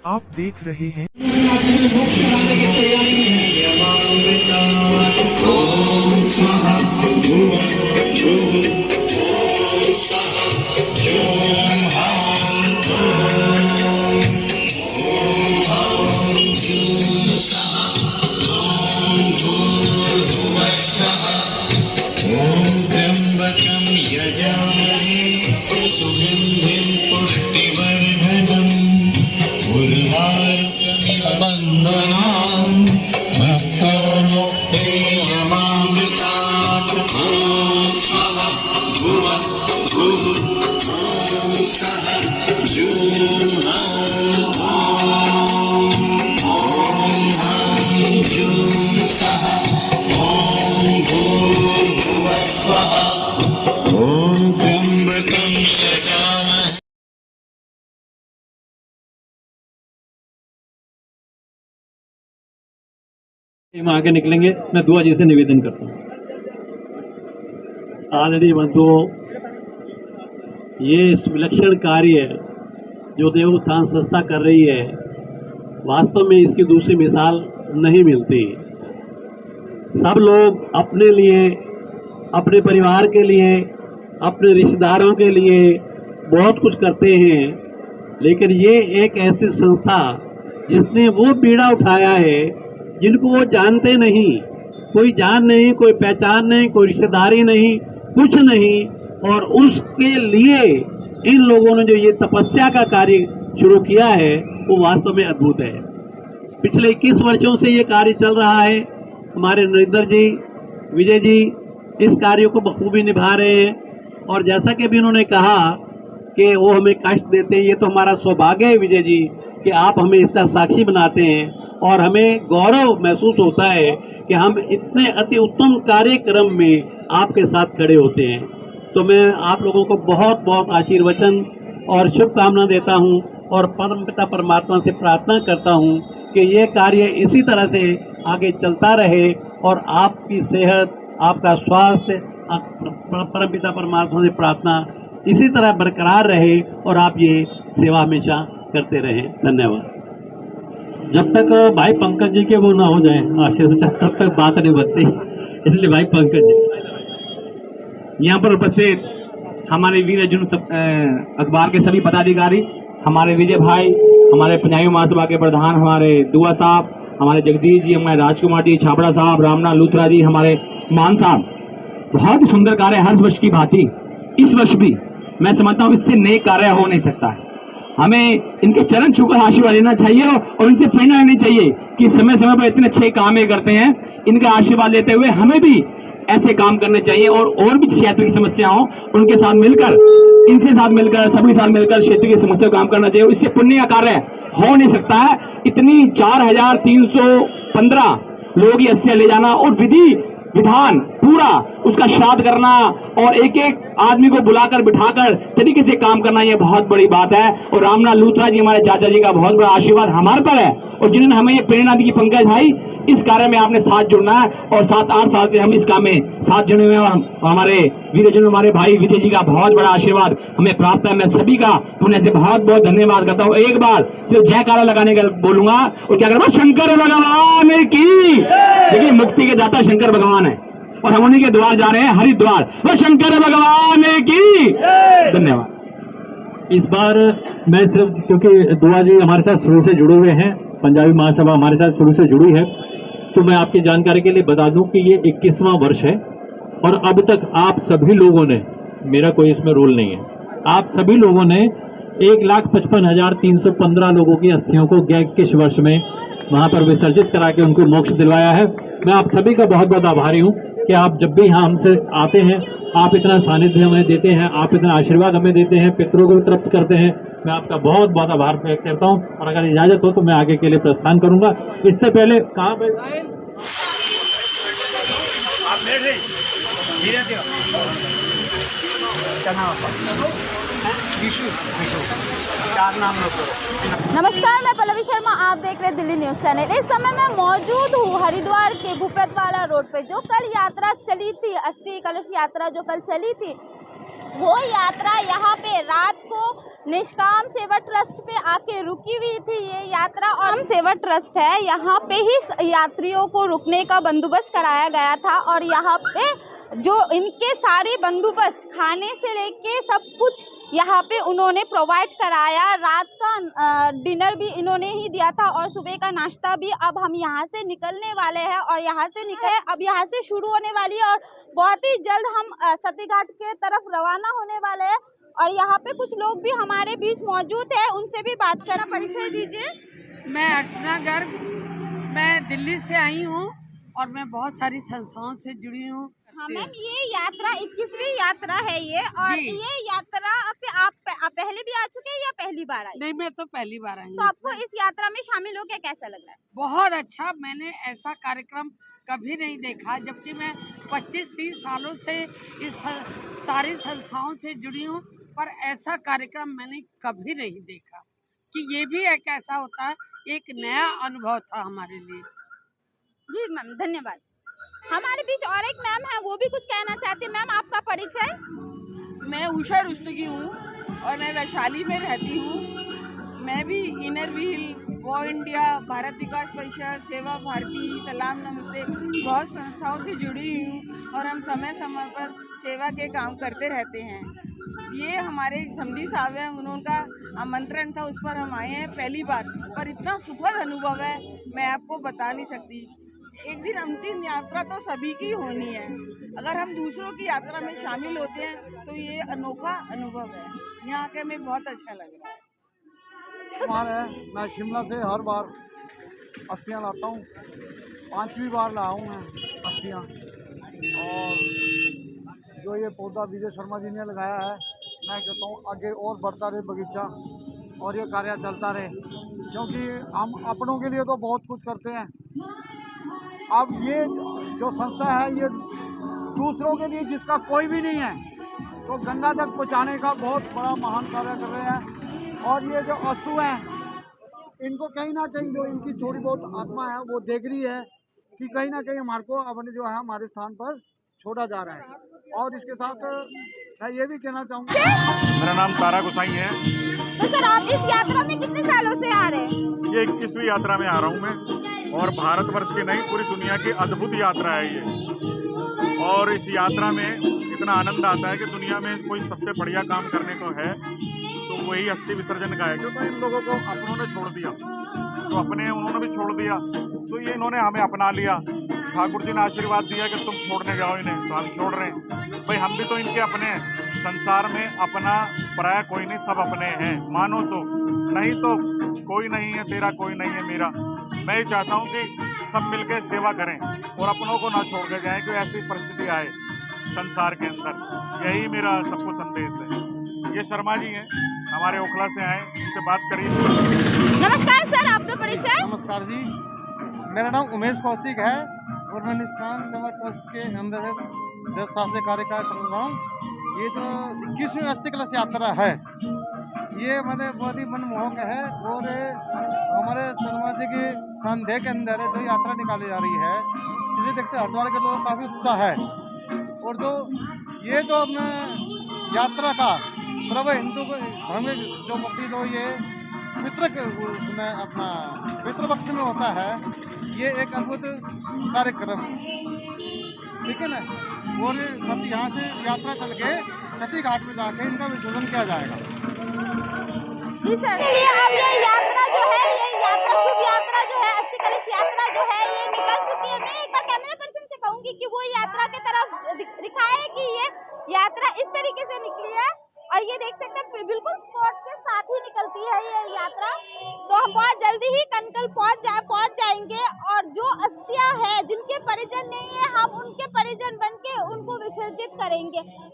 आप देख रहे हैं हम आगे निकलेंगे। मैं दुआ जी से निवेदन करता हूँ। आदरणीय बंधुओं, ये विलक्षण कार्य जो देव उत्थान संस्था कर रही है, वास्तव में इसकी दूसरी मिसाल नहीं मिलती। सब लोग अपने लिए, अपने परिवार के लिए, अपने रिश्तेदारों के लिए बहुत कुछ करते हैं, लेकिन ये एक ऐसी संस्था जिसने वो बीड़ा उठाया है जिनको वो जानते नहीं, कोई जान नहीं, कोई पहचान नहीं, कोई रिश्तेदारी नहीं, कुछ नहीं, और उसके लिए इन लोगों ने जो ये तपस्या का कार्य शुरू किया है वो वास्तव में अद्भुत है। पिछले 21 वर्षों से ये कार्य चल रहा है। हमारे नरेंद्र जी, विजय जी इस कार्य को बखूबी निभा रहे हैं, और जैसा कि भी उन्होंने कहा कि वो हमें कष्ट देते हैं, ये तो हमारा सौभाग्य है विजय जी कि आप हमें इसका साक्षी बनाते हैं, और हमें गौरव महसूस होता है कि हम इतने अति उत्तम कार्यक्रम में आपके साथ खड़े होते हैं। तो मैं आप लोगों को बहुत बहुत आशीर्वचन और शुभकामना देता हूं, और परमपिता परमात्मा से प्रार्थना करता हूं कि ये कार्य इसी तरह से आगे चलता रहे, और आपकी सेहत, आपका स्वास्थ्य, परमपिता परमात्मा से प्रार्थना इसी तरह बरकरार रहे, और आप ये सेवा हमेशा करते रहें। धन्यवाद। जब तक भाई पंकज जी के वो ना हो जाए आशीर्वाद, तब तक बात नहीं बनती, इसलिए भाई पंकज जी। यहाँ पर उपस्थित हमारे वीर अर्जुन अखबार के सभी पदाधिकारी, हमारे विजय भाई, हमारे पंजाबी महासभा के प्रधान, हमारे दुआ साहब, हमारे जगदीश जी, हमारे राजकुमार जी, छाबड़ा साहब, रामनाथ लूथरा जी, हमारे मान साहब, बहुत ही सुंदर कार्य। हर वर्ष की भांति इस वर्ष भी मैं समझता हूँ इससे नेक कार्य हो नहीं सकता है। हमें इनके चरण छूकर आशीर्वाद लेना चाहिए, और इनसे प्रेरणा लेनी चाहिए कि समय समय पर इतने अच्छे काम ये करते हैं। इनका आशीर्वाद लेते हुए हमें भी ऐसे काम करने चाहिए, और भी क्षेत्र की समस्या हो उनके साथ मिलकर, इनसे साथ मिलकर, सभी साथ मिलकर क्षेत्र की समस्या काम करना चाहिए। इससे पुण्य का कार्य हो नहीं सकता है। इतनी 4315 लोगों की अस्थियां ले जाना, और विधि विधान पूरा उसका श्राद्ध करना, और एक एक आदमी को बुलाकर बिठाकर तरीके से काम करना, ये बहुत बड़ी बात है। और रामनाथ लूथरा जी, हमारे चाचा जी का बहुत बड़ा आशीर्वाद हमारे पर है, और जिन्होंने हमें ये प्रेरणा दी कि पंकज भाई इस कार्य में आपने साथ जुड़ना है, और 7-8 साल से हम इस काम में साथ जुड़े हुए हैं। और हमारे वीरजन, हमारे भाई विजय जी का बहुत बड़ा आशीर्वाद हमें प्राप्त है। मैं सभी का पुण्य से बहुत बहुत धन्यवाद करता हूँ। एक बार जो जयकारा लगाने का बोलूंगा, और क्या करूंगा, शंकर भगवान की। देखिए, मुक्ति के दाता शंकर भगवान है, और हम उन्हीं के द्वार जा रहे हैं, हरिद्वार। वो शंकर भगवान की। धन्यवाद। इस बार मैं सिर्फ, क्योंकि दुआ जी हमारे साथ शुरू से जुड़े हुए हैं, पंजाबी महासभा हमारे साथ शुरू से जुड़ी है, तो मैं आपकी जानकारी के लिए बता दूं कि ये 21वां वर्ष है, और अब तक आप सभी लोगों ने, मेरा कोई इसमें रोल नहीं है, आप सभी लोगों ने 1,55,315 लोगों की अस्थियों को गए किस वर्ष में वहां पर विसर्जित करा के उनको मोक्ष दिलवाया है। मैं आप सभी का बहुत बहुत आभारी हूं कि आप जब भी यहाँ हमसे आते हैं, आप इतना सानिध्य हमें देते हैं, आप इतना आशीर्वाद हमें देते हैं, पितरों को तृप्त करते हैं। मैं आपका बहुत बहुत आभार व्यक्त करता हूँ, और अगर इजाजत हो तो मैं आगे के लिए प्रस्थान करूंगा। इससे पहले कहाँ पे नमस्कार, मैं पल्लवी शर्मा, आप देख रहे हैं दिल्ली न्यूज़ चैनल। इस समय मैं मौजूद हूँ हरिद्वार के भूपतवाला रोड पे। जो कल यात्रा चली थी, अस्थि कलश यात्रा जो कल चली थी, वो यात्रा यहाँ पे रात को निष्काम सेवा ट्रस्ट पे आके रुकी हुई थी ये यात्रा। और हम सेवा ट्रस्ट है, यहाँ पे ही यात्रियों को रुकने का बंदोबस्त कराया गया था और यहाँ पे जो इनके सारे बंदोबस्त खाने से लेके सब कुछ यहाँ पे उन्होंने प्रोवाइड कराया। रात का डिनर भी इन्होंने ही दिया था और सुबह का नाश्ता भी। अब हम यहाँ से निकलने वाले हैं और यहाँ से निकले अब यहाँ से शुरू होने वाली है और बहुत ही जल्द हम सती घाट के तरफ रवाना होने वाले हैं। और यहाँ पे कुछ लोग भी हमारे बीच मौजूद है, उनसे भी बात करना। परिचय दीजिए। मैं अर्चना गर्ग, मैं दिल्ली से आई हूँ और मैं बहुत सारी संस्थाओं से जुड़ी हूँ। हाँ मैम, ये यात्रा 21वीं यात्रा है ये, और ये यात्रा पे आप पहले भी आ चुके हैं या पहली बार आई? नहीं, मैं तो पहली बार आई हूँ। तो आपको इस यात्रा में शामिल होकर कैसा लग रहा है? बहुत अच्छा, मैंने ऐसा कार्यक्रम कभी नहीं देखा, जबकि मैं 25-30 सालों से इस सारी संस्थाओं से जुड़ी हूँ, पर ऐसा कार्यक्रम मैंने कभी नहीं देखा कि ये भी एक ऐसा होता है। एक नया अनुभव था हमारे लिए। जी मैम, धन्यवाद। हमारे बीच और एक मैम है, वो भी कुछ कहना चाहती है। मैम, आपका परिचय? मैं उषा रुस्तगी हूँ और मैं वैशाली में रहती हूँ। मैं भी इनर व्हील, वो इंडिया, भारत विकास परिषद, सेवा भारती, सलाम नमस्ते, बहुत संस्थाओं से जुड़ी हूँ और हम समय समय पर सेवा के काम करते रहते हैं। ये हमारे समधी साहब हैं, उनका आमंत्रण था, उस पर हम आए हैं पहली बार, पर इतना सुखद अनुभव है मैं आपको बता नहीं सकती। एक दिन अंतिम यात्रा तो सभी की होनी है, अगर हम दूसरों की यात्रा में शामिल होते हैं तो ये अनोखा अनुभव है। यहाँ के हमें बहुत अच्छा लग रहा है। मैं शिमला से हर बार अस्थियाँ लाता हूँ, 5वीं बार लाया हूँ मैं अस्थियाँ। और जो ये पौधा विजय शर्मा जी ने लगाया है, मैं कहता हूँ आगे और बढ़ता रहे बगीचा और ये कार्य चलता रहे, क्योंकि हम अपनों के लिए तो बहुत कुछ करते हैं। अब ये जो संस्था है ये दूसरों के लिए जिसका कोई भी नहीं है तो गंगा तक पहुँचाने का बहुत बड़ा महान कार्य कर रहे हैं। और ये जो अस्तु हैं, इनको कहीं ना कहीं जो इनकी थोड़ी बहुत आत्मा है वो देख रही है कि कहीं ना कहीं हमारे को अपने जो है हमारे स्थान पर छोड़ा जा रहा है। और इसके साथ मैं ये भी कहना चाहूँगा, मेरा नाम तारा गोसाई है। तो सर, आप इस यात्रा में कितने सालों से आ रहे हैं? ये 21वीं यात्रा में आ रहा हूँ मैं, और भारतवर्ष की नहीं पूरी दुनिया की अद्भुत यात्रा है ये। और इस यात्रा में इतना आनंद आता है कि दुनिया में कोई सबसे बढ़िया काम करने को है तो वही अस्थि विसर्जन का है, क्योंकि इन लोगों को अपनों ने छोड़ दिया, तो अपने उन्होंने भी छोड़ दिया, तो ये इन्होंने हमें अपना लिया। ठाकुर जी ने आशीर्वाद दिया कि तुम छोड़ने जाओ इन्हें, तो हम छोड़ रहे हैं। भाई हम भी तो इनके अपने हैं, संसार में अपना पराया कोई नहीं, सब अपने हैं, मानो तो, नहीं तो कोई नहीं है तेरा, कोई नहीं है मेरा। मैं ये चाहता हूँ कि सब मिलकर सेवा करें और अपनों को ना छोड़ के जाएं कि ऐसी परिस्थिति आए संसार के अंदर। यही मेरा सबको संदेश है। ये शर्मा जी हैं, हमारे ओखला से आए, इनसे बात करिए। नमस्कार सर, आपका परिचय? नमस्कार जी, मेरा नाम उमेश कौशिक है और मैं निष्काम सेवा ट्रस्ट के अंदर 10 साल से कार्य कर रहा हूँ। ये जो 21वीं अस्थि कलश यात्रा है, ये मतलब बहुत ही मनमोहक है और हमारे शर्मा जी के संदेह के अंदर जो यात्रा निकाली जा रही है, इसे देखते हरिद्वार के लोगों का काफ़ी उत्साह है। और जो ये जो अपना यात्रा का प्रभु हिंदू धर्म में जो मुक्ति जो ये उसमें अपना पितृपक्ष में होता है, ये एक अद्भुत कार्यक्रम, ठीक है ना। और सती यहाँ से यात्रा चल के सती घाट में जाके इनका विसर्जन किया जाएगा। जी सर, चलिए अब ये यात्रा जो है, ये यात्रा शुभ यात्रा जो है, अस्थि कलश यात्रा जो है, ये निकल चुकी है। मैं एक बार कैमरा पर्सन से कहूंगी कि वो यात्रा की तरफ दिखाए कि ये यात्रा इस तरीके से निकली है। और ये देख सकते हैं बिल्कुल स्पॉट के साथ ही निकलती है ये यात्रा। तो हम बहुत जल्दी ही कनकल पहुंच जाएंगे और जो अस्थियां हैं जिनके परिजन नहीं है, हम उनके परिजन बनके उनको विसर्जित करेंगे।